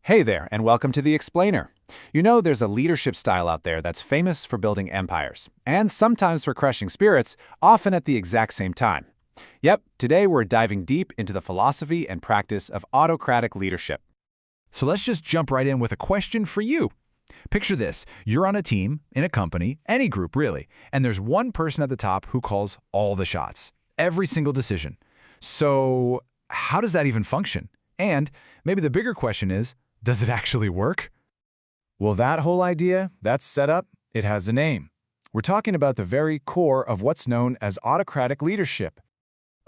Hey there, and welcome to The Explainer. You know, there's a leadership style out there that's famous for building empires, and sometimes for crushing spirits, often at the exact same time. Yep, today we're diving deep into the philosophy and practice of autocratic leadership. So let's just jump right in with a question for you. Picture this, you're on a team, in a company, any group really, and there's one person at the top who calls all the shots, every single decision. So how does that even function? And maybe the bigger question is, does it actually work? Well, that whole idea, that setup, it has a name. We're talking about the very core of what's known as autocratic leadership.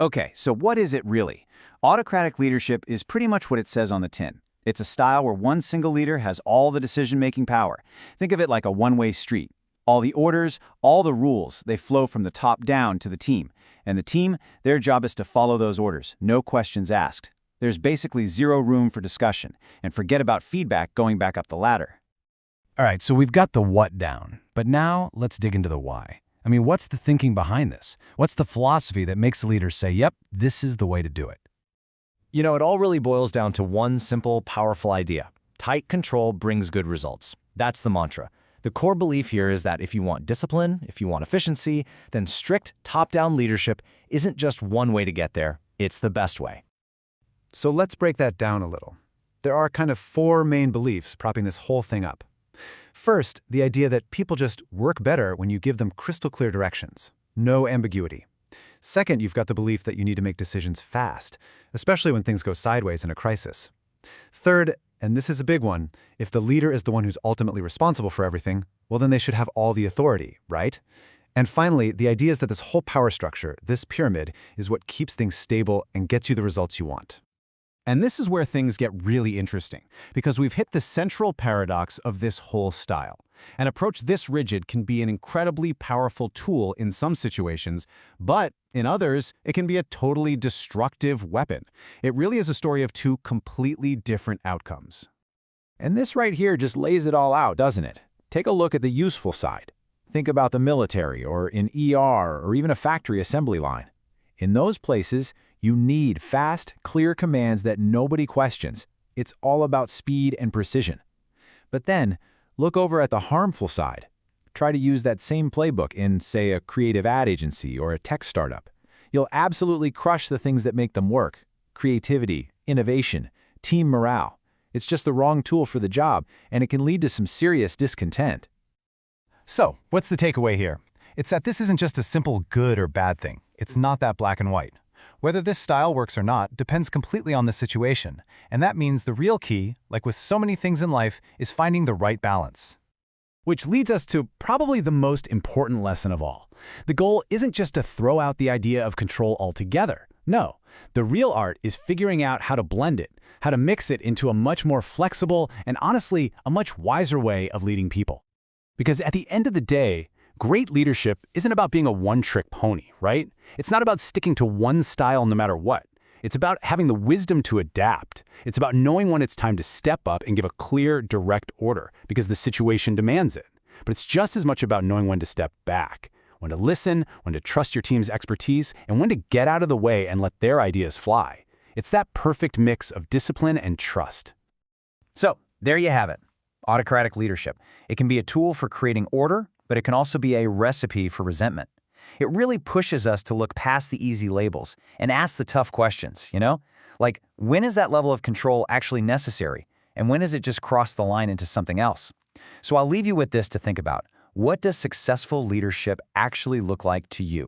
Okay, so what is it really? Autocratic leadership is pretty much what it says on the tin. It's a style where one single leader has all the decision-making power. Think of it like a one-way street. All the orders, all the rules, they flow from the top down to the team. And the team, their job is to follow those orders, no questions asked. There's basically zero room for discussion, and forget about feedback going back up the ladder. All right, so we've got the what down, but now let's dig into the why. I mean, what's the thinking behind this? What's the philosophy that makes the leaders say, yep, this is the way to do it? You know, it all really boils down to one simple, powerful idea. Tight control brings good results. That's the mantra. The core belief here is that if you want discipline, if you want efficiency, then strict top-down leadership isn't just one way to get there, it's the best way. So let's break that down a little. There are kind of four main beliefs propping this whole thing up. First, the idea that people just work better when you give them crystal clear directions. No ambiguity. Second, you've got the belief that you need to make decisions fast, especially when things go sideways in a crisis. Third, and this is a big one, if the leader is the one who's ultimately responsible for everything, well then they should have all the authority, right? And finally, the idea is that this whole power structure, this pyramid, is what keeps things stable and gets you the results you want. And this is where things get really interesting, because we've hit the central paradox of this whole style. An approach this rigid can be an incredibly powerful tool in some situations, but in others, it can be a totally destructive weapon. It really is a story of two completely different outcomes. And this right here just lays it all out, doesn't it? Take a look at the useful side. Think about the military or an ER or even a factory assembly line. In those places, you need fast, clear commands that nobody questions. It's all about speed and precision. But then, look over at the harmful side. Try to use that same playbook in, say, a creative ad agency or a tech startup. You'll absolutely crush the things that make them work. Creativity, innovation, team morale. It's just the wrong tool for the job, and it can lead to some serious discontent. So, what's the takeaway here? It's that this isn't just a simple good or bad thing. It's not that black and white. Whether this style works or not depends completely on the situation, and that means the real key, like with so many things in life, is finding the right balance. Which leads us to probably the most important lesson of all. The goal isn't just to throw out the idea of control altogether. No, the real art is figuring out how to blend it, how to mix it into a much more flexible and honestly, a much wiser way of leading people. Because at the end of the day, great leadership isn't about being a one-trick pony, right? It's not about sticking to one style no matter what. It's about having the wisdom to adapt. It's about knowing when it's time to step up and give a clear, direct order because the situation demands it. But it's just as much about knowing when to step back, when to listen, when to trust your team's expertise, and when to get out of the way and let their ideas fly. It's that perfect mix of discipline and trust. So, there you have it. Autocratic leadership. It can be a tool for creating order, but it can also be a recipe for resentment. It really pushes us to look past the easy labels and ask the tough questions, you know? Like, when is that level of control actually necessary? And when does it just cross the line into something else? So I'll leave you with this to think about. What does successful leadership actually look like to you?